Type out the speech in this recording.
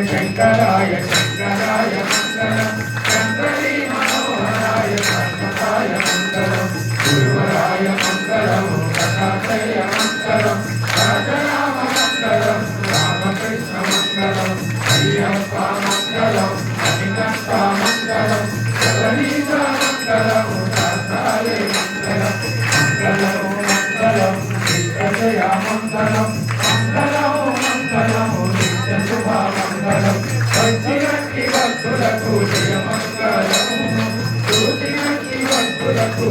शंकराय शंकराय मंगलम शंकरी मनोहराय सर्वताय मंगलम गुरुवराय मंगलम दत्तात्रेय मंगलम राजराम मंगलम रामकृष्ण मंगलम अय्यप्पा मंगलम अनिकंता मंगलम जगदीशा मंगलम दाताय मंगलम मंगलम मंगलम विष्णुजय मंगलम मंगलम मंगलम शुभा मंगलम भक्ति भक्तुలకు జయ మంగళం జ్యోతి భక్తి భక్తులకు